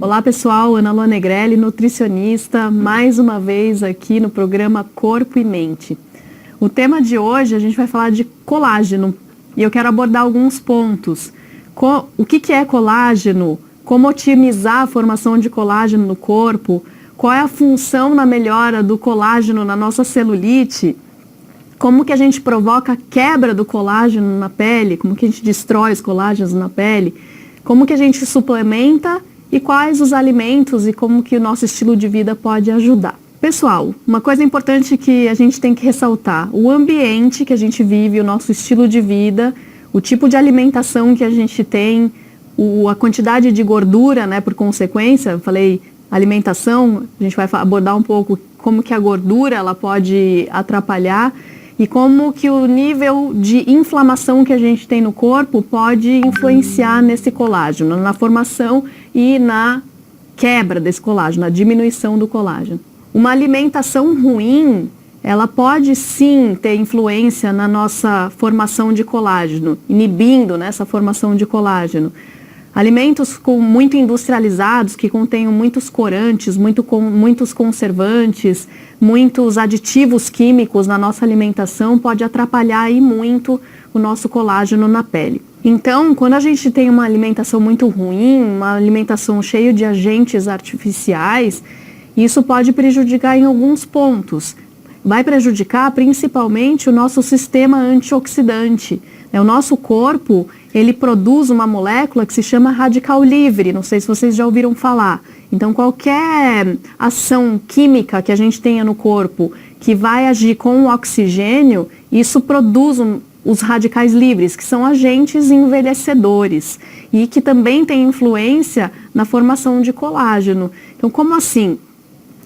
Olá pessoal, Ana Lua Negrelli, nutricionista, mais uma vez aqui no programa Corpo e Mente. O tema de hoje a gente vai falar de colágeno e eu quero abordar alguns pontos. O que é colágeno? Como otimizar a formação de colágeno no corpo? Qual é a função na melhora do colágeno na nossa celulite? Como que a gente provoca a quebra do colágeno na pele? Como que a gente destrói os colágenos na pele? Como que a gente suplementa? E quais os alimentos e como que o nosso estilo de vida pode ajudar. Pessoal, uma coisa importante que a gente tem que ressaltar, o ambiente que a gente vive, o nosso estilo de vida, o tipo de alimentação que a gente tem, a quantidade de gordura, né, por consequência, eu falei alimentação, a gente vai abordar um pouco como que a gordura ela pode atrapalhar e como que o nível de inflamação que a gente tem no corpo pode influenciar nesse colágeno, na formação e na quebra desse colágeno, na diminuição do colágeno. Uma alimentação ruim, ela pode sim ter influência na nossa formação de colágeno, inibindo essa formação de colágeno. Alimentos muito industrializados, que contêm muitos corantes, muitos conservantes, muitos aditivos químicos na nossa alimentação, pode atrapalhar aí muito o nosso colágeno na pele. Então, quando a gente tem uma alimentação muito ruim, uma alimentação cheia de agentes artificiais, isso pode prejudicar em alguns pontos. Vai prejudicar principalmente o nosso sistema antioxidante. O nosso corpo, ele produz uma molécula que se chama radical livre, não sei se vocês já ouviram falar. Então, qualquer ação química que a gente tenha no corpo que vai agir com o oxigênio, isso produz os radicais livres, que são agentes envelhecedores e que também têm influência na formação de colágeno. Então, como assim?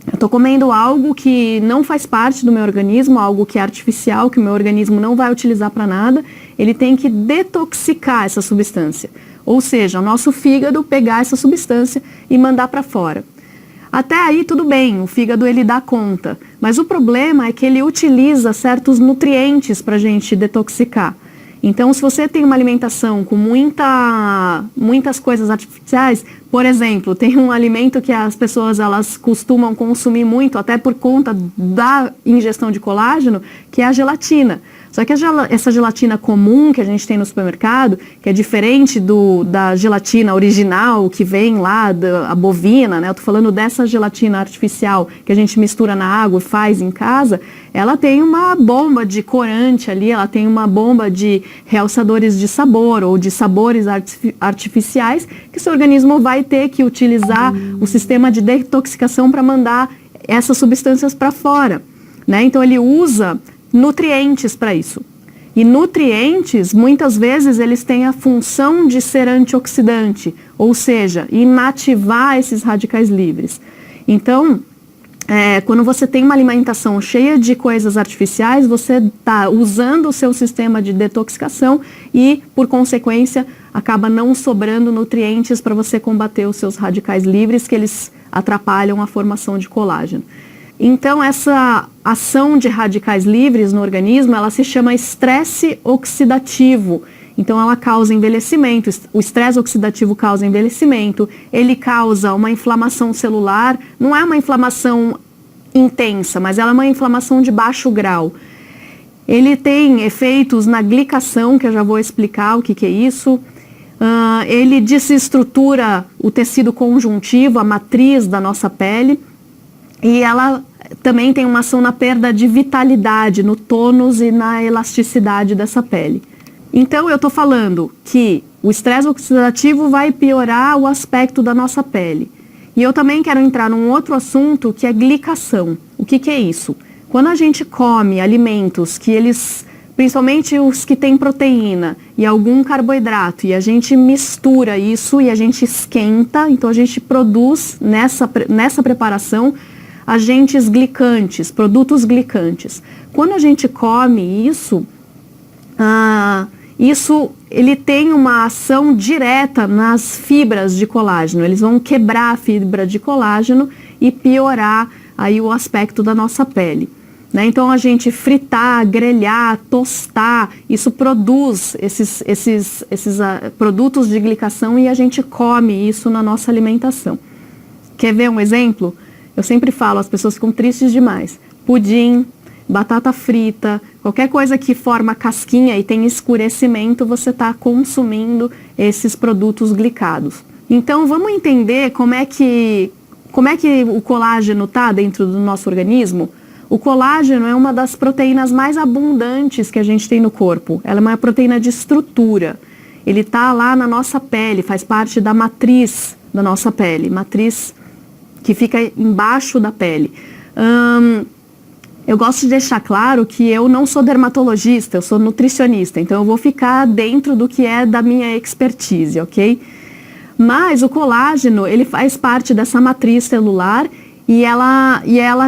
Eu estou comendo algo que não faz parte do meu organismo, algo que é artificial, que o meu organismo não vai utilizar para nada, ele tem que detoxicar essa substância. Ou seja, o nosso fígado pegar essa substância e mandar para fora. Até aí tudo bem, o fígado ele dá conta, mas o problema é que ele utiliza certos nutrientes para a gente detoxicar. Então, se você tem uma alimentação com muitas coisas artificiais, por exemplo, tem um alimento que as pessoas elas costumam consumir muito, até por conta da ingestão de colágeno, que é a gelatina. Só que essa gelatina comum que a gente tem no supermercado, que é diferente da gelatina original que vem lá, a bovina, né? Eu tô falando dessa gelatina artificial que a gente mistura na água e faz em casa, ela tem uma bomba de corante ali, ela tem uma bomba de realçadores de sabor ou de sabores artificiais que seu organismo vai ter que utilizar o sistema de detoxicação para mandar essas substâncias para fora, né? Então ele usa nutrientes para isso. E nutrientes, muitas vezes, eles têm a função de ser antioxidante, ou seja, inativar esses radicais livres. Então, quando você tem uma alimentação cheia de coisas artificiais, você está usando o seu sistema de detoxicação e, por consequência, acaba não sobrando nutrientes para você combater os seus radicais livres, que eles atrapalham a formação de colágeno. Então, essa ação de radicais livres no organismo, ela se chama estresse oxidativo. Então, ela causa envelhecimento, o estresse oxidativo causa envelhecimento, ele causa uma inflamação celular, não é uma inflamação intensa, mas ela é uma inflamação de baixo grau. Ele tem efeitos na glicação, que eu já vou explicar o que é isso. Ele desestrutura o tecido conjuntivo, a matriz da nossa pele, e ela também tem uma ação na perda de vitalidade, no tônus e na elasticidade dessa pele. Então, eu estou falando que o estresse oxidativo vai piorar o aspecto da nossa pele. E eu também quero entrar num outro assunto, que é glicação. O que é isso? Quando a gente come alimentos que eles, principalmente os que têm proteína e algum carboidrato, e a gente mistura isso e a gente esquenta, então a gente produz nessa preparação agentes glicantes, produtos glicantes. Quando a gente come isso, ele tem uma ação direta nas fibras de colágeno. Eles vão quebrar a fibra de colágeno e piorar aí o aspecto da nossa pele. Né? Então a gente fritar, grelhar, tostar, isso produz esses produtos de glicação e a gente come isso na nossa alimentação. Quer ver um exemplo? Eu sempre falo, as pessoas ficam tristes demais. Pudim, batata frita, qualquer coisa que forma casquinha e tem escurecimento, você está consumindo esses produtos glicados. Então vamos entender como é que o colágeno está dentro do nosso organismo. O colágeno é uma das proteínas mais abundantes que a gente tem no corpo. Ela é uma proteína de estrutura. Ele está lá na nossa pele, faz parte da matriz da nossa pele, matriz que fica embaixo da pele. Eu gosto de deixar claro que eu não sou dermatologista, eu sou nutricionista, então eu vou ficar dentro do que é da minha expertise, ok? Mas o colágeno, ele faz parte dessa matriz celular e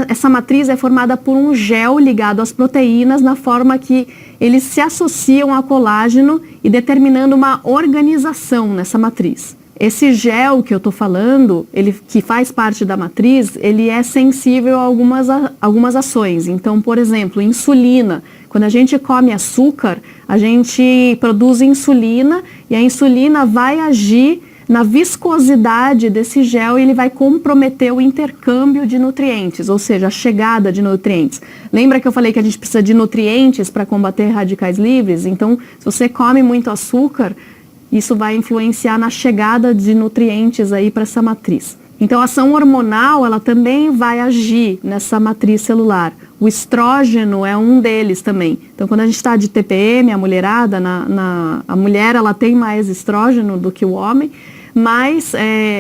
essa matriz é formada por um gel ligado às proteínas na forma que eles se associam a colágeno e determinando uma organização nessa matriz. Esse gel que eu estou falando, que faz parte da matriz, ele é sensível a algumas ações. Então, por exemplo, insulina. Quando a gente come açúcar, a gente produz insulina e a insulina vai agir na viscosidade desse gel e ele vai comprometer o intercâmbio de nutrientes, ou seja, a chegada de nutrientes. Lembra que eu falei que a gente precisa de nutrientes para combater radicais livres? Então, se você come muito açúcar, isso vai influenciar na chegada de nutrientes aí para essa matriz. Então, a ação hormonal, ela também vai agir nessa matriz celular. O estrógeno é um deles também. Então, quando a gente está de TPM, a mulherada, a mulher, ela tem mais estrógeno do que o homem, mas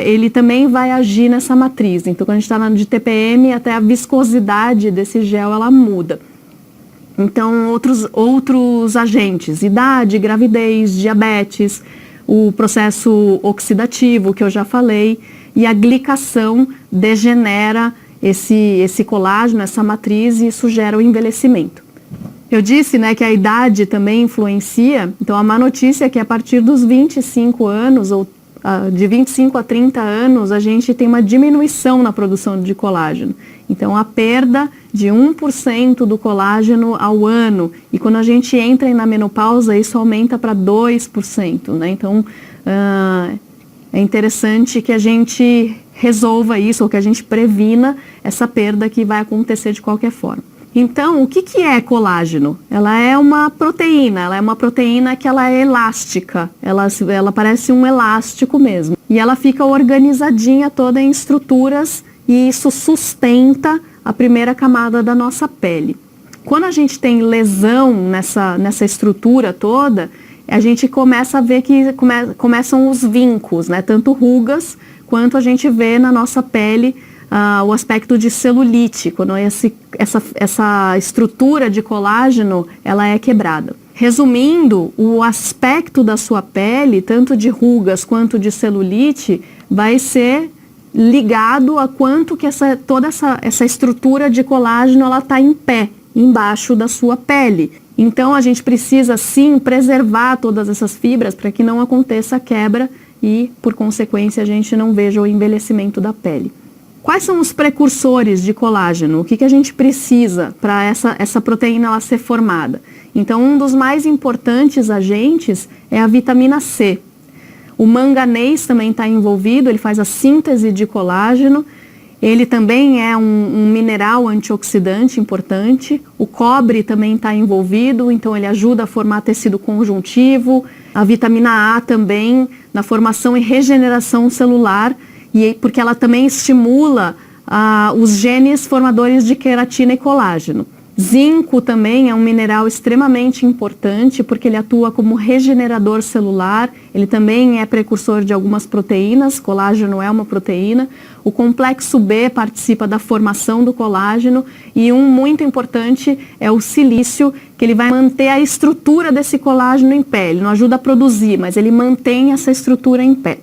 ele também vai agir nessa matriz. Então, quando a gente está de TPM, até a viscosidade desse gel, ela muda. Então, outros agentes, idade, gravidez, diabetes, o processo oxidativo, que eu já falei, e a glicação degenera esse colágeno, essa matriz, e isso gera o envelhecimento. Eu disse, né, que a idade também influencia, então a má notícia é que a partir dos 25 anos, ou de 25 a 30 anos, a gente tem uma diminuição na produção de colágeno. Então, a perda de 1% do colágeno ao ano. E quando a gente entra na menopausa, isso aumenta para 2%. Né? Então, é interessante que a gente resolva isso, ou que a gente previna essa perda que vai acontecer de qualquer forma. Então, o que é colágeno? Ela é uma proteína que ela é elástica, ela parece um elástico mesmo. E ela fica organizadinha toda em estruturas e isso sustenta a primeira camada da nossa pele. Quando a gente tem lesão nessa estrutura toda, a gente começa a ver que começam os vincos, né? Tanto rugas quanto a gente vê na nossa pele o aspecto de celulite, quando essa estrutura de colágeno ela é quebrada. Resumindo, o aspecto da sua pele, tanto de rugas quanto de celulite, vai ser ligado a quanto que toda essa estrutura de colágeno ela está em pé, embaixo da sua pele. Então a gente precisa sim preservar todas essas fibras para que não aconteça a quebra e, por consequência, a gente não veja o envelhecimento da pele. Quais são os precursores de colágeno? O que a gente precisa para essa proteína ela ser formada? Então, um dos mais importantes agentes é a vitamina C. O manganês também está envolvido, ele faz a síntese de colágeno. Ele também é um mineral antioxidante importante. O cobre também está envolvido, então ele ajuda a formar tecido conjuntivo. A vitamina A também na formação e regeneração celular, porque ela também estimula os genes formadores de queratina e colágeno. Zinco também é um mineral extremamente importante porque ele atua como regenerador celular, ele também é precursor de algumas proteínas, colágeno é uma proteína. O complexo B participa da formação do colágeno e um muito importante é o silício, que ele vai manter a estrutura desse colágeno em pé. Ele não ajuda a produzir, mas ele mantém essa estrutura em pé.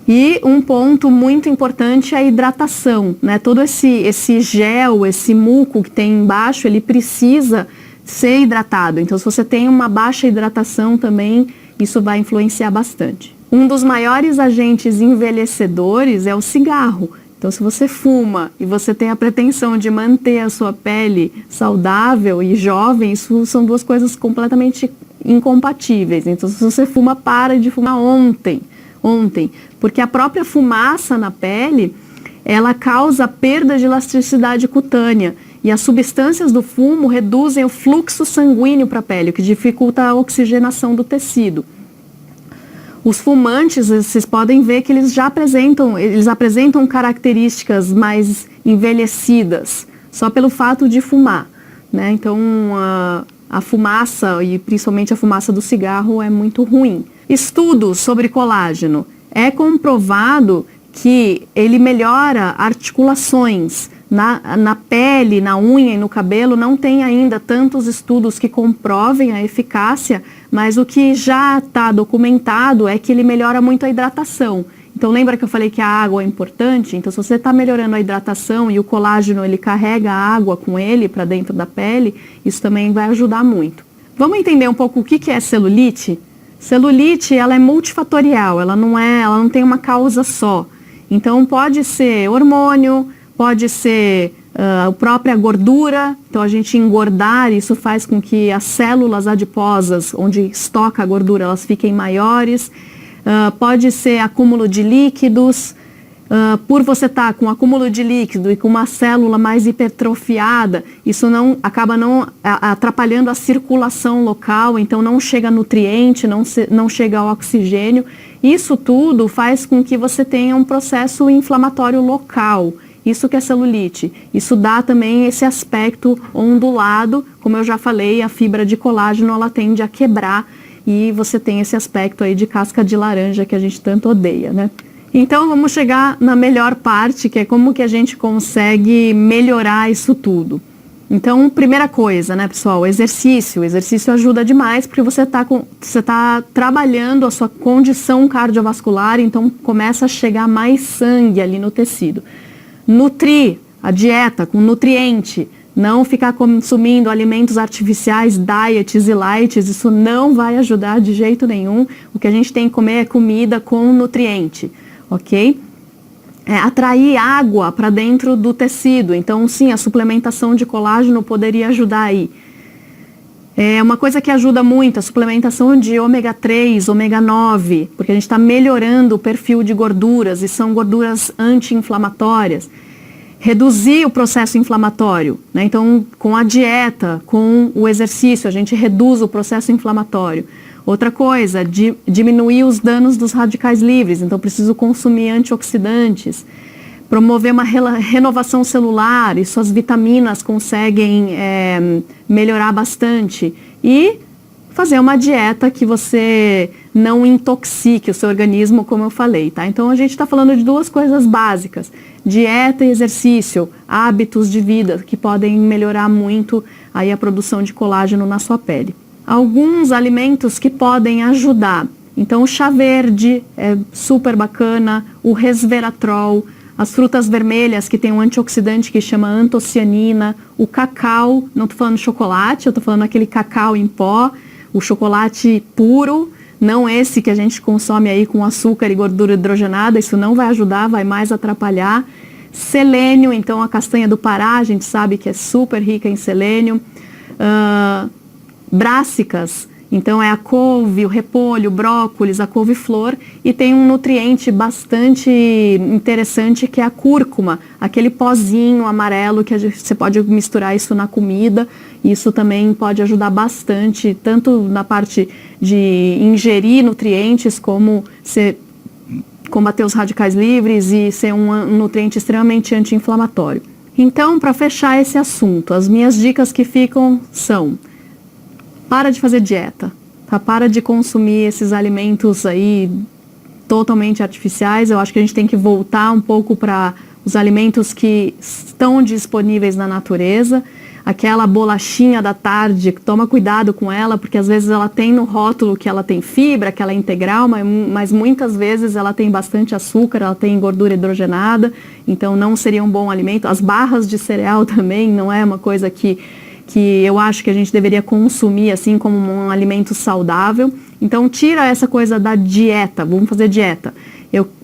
E um ponto muito importante é a hidratação, né? Todo esse gel, esse muco que tem embaixo, ele precisa ser hidratado. Então, se você tem uma baixa hidratação também, isso vai influenciar bastante. Um dos maiores agentes envelhecedores é o cigarro. Então, se você fuma e você tem a pretensão de manter a sua pele saudável e jovem, isso são duas coisas completamente incompatíveis. Então, se você fuma, para de fumar ontem, porque a própria fumaça na pele, ela causa perda de elasticidade cutânea e as substâncias do fumo reduzem o fluxo sanguíneo para a pele, o que dificulta a oxigenação do tecido. Os fumantes, vocês podem ver que eles apresentam características mais envelhecidas, só pelo fato de fumar, né? Então, a fumaça, e principalmente a fumaça do cigarro, é muito ruim. Estudos sobre colágeno. É comprovado que ele melhora articulações. Na pele, na unha e no cabelo não tem ainda tantos estudos que comprovem a eficácia, mas o que já está documentado é que ele melhora muito a hidratação. Então lembra que eu falei que a água é importante? Então se você está melhorando a hidratação e o colágeno ele carrega a água com ele para dentro da pele, isso também vai ajudar muito. Vamos entender um pouco o que é celulite? Celulite, ela é multifatorial, ela não tem uma causa só. Então pode ser hormônio, pode ser a própria gordura, então a gente engordar, isso faz com que as células adiposas, onde estoca a gordura, elas fiquem maiores. Pode ser acúmulo de líquidos, por você estar com acúmulo de líquido e com uma célula mais hipertrofiada, isso acaba não atrapalhando a circulação local, então não chega nutriente, não chega oxigênio. Isso tudo faz com que você tenha um processo inflamatório local. Isso que é celulite. Isso dá também esse aspecto ondulado, como eu já falei, a fibra de colágeno ela tende a quebrar e você tem esse aspecto aí de casca de laranja que a gente tanto odeia, né? Então vamos chegar na melhor parte, que é como que a gente consegue melhorar isso tudo. Então, primeira coisa, né, pessoal, exercício. O exercício ajuda demais porque você tá trabalhando a sua condição cardiovascular, então começa a chegar mais sangue ali no tecido. Nutrir a dieta com nutriente, não ficar consumindo alimentos artificiais, diets e lights, isso não vai ajudar de jeito nenhum. O que a gente tem que comer é comida com nutriente, ok? Atrair água para dentro do tecido, então sim, a suplementação de colágeno poderia ajudar aí. Uma coisa que ajuda muito, a suplementação de ômega 3, ômega 9, porque a gente está melhorando o perfil de gorduras e são gorduras anti-inflamatórias. Reduzir o processo inflamatório, né? Então, com a dieta, com o exercício, a gente reduz o processo inflamatório. Outra coisa, diminuir os danos dos radicais livres, então preciso consumir antioxidantes. Promover uma renovação celular, e suas vitaminas conseguem melhorar bastante. E fazer uma dieta que você não intoxique o seu organismo, como eu falei, tá? Então a gente está falando de duas coisas básicas: dieta e exercício, hábitos de vida que podem melhorar muito aí a produção de colágeno na sua pele. Alguns alimentos que podem ajudar. Então o chá verde é super bacana, o resveratrol, as frutas vermelhas que tem um antioxidante que chama antocianina, o cacau, não estou falando chocolate, eu estou falando aquele cacau em pó, o chocolate puro, não esse que a gente consome aí com açúcar e gordura hidrogenada, isso não vai ajudar, vai mais atrapalhar. Selênio, então a castanha do Pará, a gente sabe que é super rica em selênio. Brássicas, então é a couve, o repolho, o brócolis, a couve-flor, e tem um nutriente bastante interessante que é a cúrcuma, aquele pozinho amarelo que você pode misturar isso na comida. Isso também pode ajudar bastante, tanto na parte de ingerir nutrientes, como combater os radicais livres e ser um nutriente extremamente anti-inflamatório. Então, para fechar esse assunto, as minhas dicas que ficam são: para de fazer dieta, tá? Para de consumir esses alimentos aí totalmente artificiais. Eu acho que a gente tem que voltar um pouco para os alimentos que estão disponíveis na natureza. Aquela bolachinha da tarde, toma cuidado com ela, porque às vezes ela tem no rótulo que ela tem fibra, que ela é integral, mas muitas vezes ela tem bastante açúcar, ela tem gordura hidrogenada, então não seria um bom alimento. As barras de cereal também não é uma coisa que eu acho que a gente deveria consumir assim como um alimento saudável. Então tira essa coisa da dieta, vamos fazer dieta.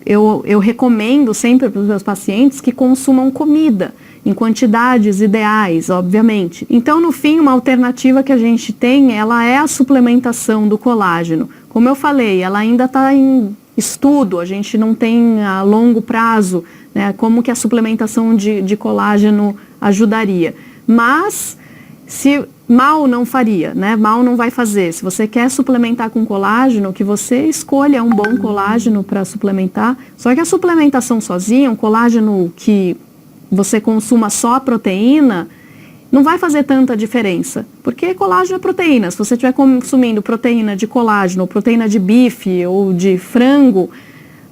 Eu recomendo sempre para os meus pacientes que consumam comida, em quantidades ideais, obviamente. Então, no fim, uma alternativa que a gente tem, ela é a suplementação do colágeno. Como eu falei, ela ainda está em estudo, a gente não tem a longo prazo, né, como que a suplementação de colágeno ajudaria. Mas, se mal não faria, né? Mal não vai fazer. Se você quer suplementar com colágeno, que você escolha um bom colágeno para suplementar. Só que a suplementação sozinha, um colágeno que você consuma só a proteína, não vai fazer tanta diferença. Porque colágeno é proteína. Se você estiver consumindo proteína de colágeno, ou proteína de bife ou de frango,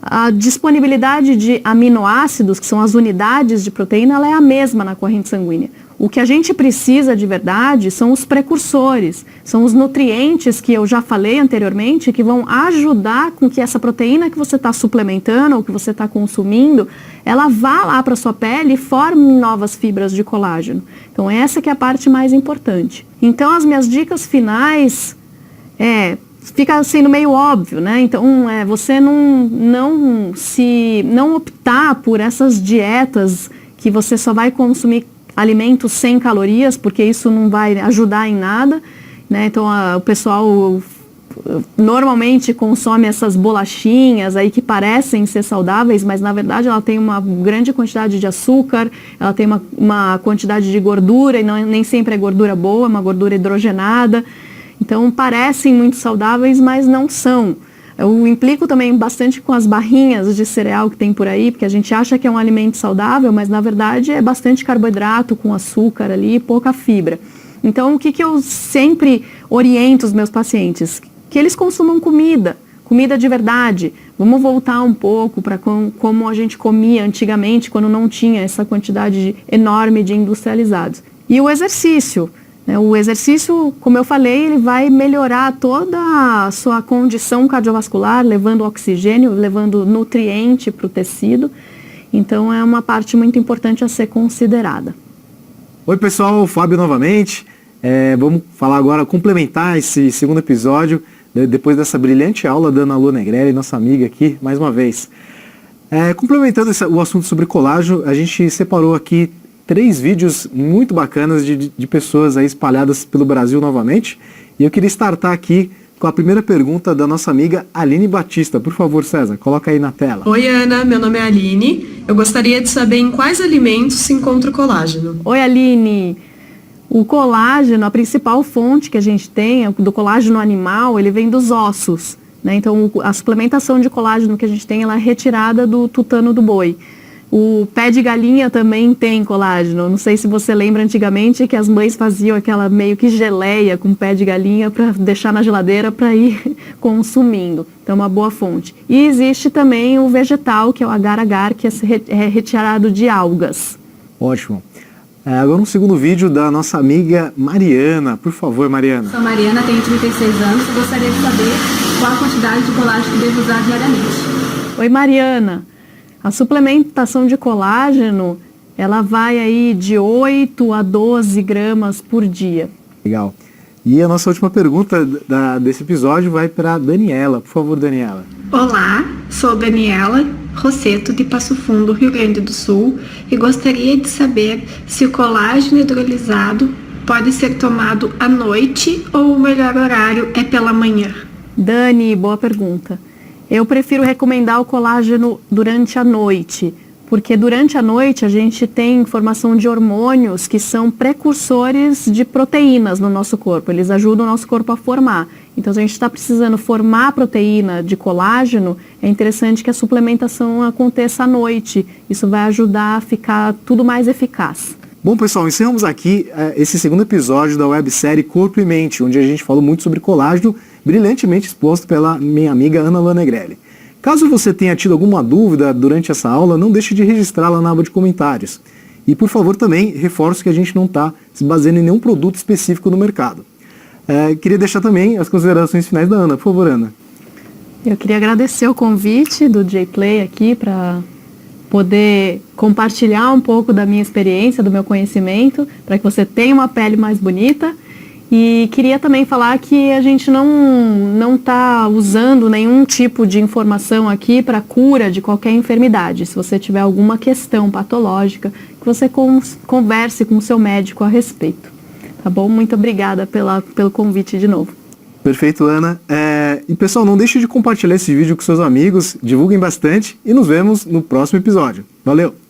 a disponibilidade de aminoácidos, que são as unidades de proteína, ela é a mesma na corrente sanguínea. O que a gente precisa de verdade são os precursores, são os nutrientes que eu já falei anteriormente, que vão ajudar com que essa proteína que você está suplementando ou que você está consumindo, ela vá lá para a sua pele e forme novas fibras de colágeno. Então essa que é a parte mais importante. Então as minhas dicas finais fica sendo meio óbvio, né? Então, você não optar por essas dietas que você só vai consumir alimentos sem calorias, porque isso não vai ajudar em nada, né? Então, o pessoal normalmente consome essas bolachinhas aí que parecem ser saudáveis, mas na verdade ela tem uma grande quantidade de açúcar, ela tem uma quantidade de gordura, e nem sempre é gordura boa, é uma gordura hidrogenada. Então, parecem muito saudáveis, mas não são. Eu implico também bastante com as barrinhas de cereal que tem por aí, porque a gente acha que é um alimento saudável, mas na verdade é bastante carboidrato com açúcar ali e pouca fibra. Então, o que eu sempre oriento os meus pacientes? Que eles consumam comida de verdade. Vamos voltar um pouco para como a gente comia antigamente, quando não tinha essa quantidade enorme de industrializados. E o exercício. O exercício, como eu falei, ele vai melhorar toda a sua condição cardiovascular, levando oxigênio, levando nutriente para o tecido. Então, é uma parte muito importante a ser considerada. Oi, pessoal, Fábio novamente. Vamos falar agora, complementar esse segundo episódio, depois dessa brilhante aula da Ana Lua Negrelli, nossa amiga aqui, mais uma vez. Complementando o assunto sobre colágeno, a gente separou aqui 3 vídeos muito bacanas de pessoas aí espalhadas pelo Brasil novamente. E eu queria startar aqui com a primeira pergunta da nossa amiga Aline Batista. Por favor, César, coloca aí na tela. Oi, Ana, meu nome é Aline. Eu gostaria de saber em quais alimentos se encontra o colágeno. Oi, Aline. O colágeno, a principal fonte que a gente tem, do colágeno animal, ele vem dos ossos, né? Então, a suplementação de colágeno que a gente tem, ela é retirada do tutano do boi. O pé de galinha também tem colágeno. Não sei se você lembra antigamente que as mães faziam aquela meio que geleia com pé de galinha para deixar na geladeira para ir consumindo. Então, é uma boa fonte. E existe também o vegetal, que é o agar-agar, que é retirado de algas. Ótimo. Agora um segundo vídeo da nossa amiga Mariana. Por favor, Mariana. Sou Mariana, tenho 36 anos e gostaria de saber qual a quantidade de colágeno que devo usar diariamente. Oi, Mariana. A suplementação de colágeno, ela vai aí de 8 a 12 gramas por dia. Legal. E a nossa última pergunta desse episódio vai para a Daniela. Por favor, Daniela. Olá, sou Daniela Rosseto, de Passo Fundo, Rio Grande do Sul, e gostaria de saber se o colágeno hidrolisado pode ser tomado à noite ou o melhor horário é pela manhã. Dani, boa pergunta. Eu prefiro recomendar o colágeno durante a noite, porque durante a noite a gente tem formação de hormônios que são precursores de proteínas no nosso corpo. Eles ajudam o nosso corpo a formar. Então, se a gente está precisando formar a proteína de colágeno, é interessante que a suplementação aconteça à noite. Isso vai ajudar a ficar tudo mais eficaz. Bom, pessoal, encerramos aqui esse segundo episódio da websérie Corpo e Mente, onde a gente falou muito sobre colágeno, brilhantemente exposto pela minha amiga Ana Lua Negrelli. Caso você tenha tido alguma dúvida durante essa aula, não deixe de registrá-la na aba de comentários. E, por favor, também reforço que a gente não está se baseando em nenhum produto específico no mercado. Queria deixar também as considerações finais da Ana. Por favor, Ana. Eu queria agradecer o convite do J-Play aqui para poder compartilhar um pouco da minha experiência, do meu conhecimento, para que você tenha uma pele mais bonita. E queria também falar que a gente não está usando nenhum tipo de informação aqui para cura de qualquer enfermidade. Se você tiver alguma questão patológica, que você converse com o seu médico a respeito. Tá bom? Muito obrigada pelo convite de novo. Perfeito, Ana. E pessoal, não deixe de compartilhar esse vídeo com seus amigos, divulguem bastante e nos vemos no próximo episódio. Valeu!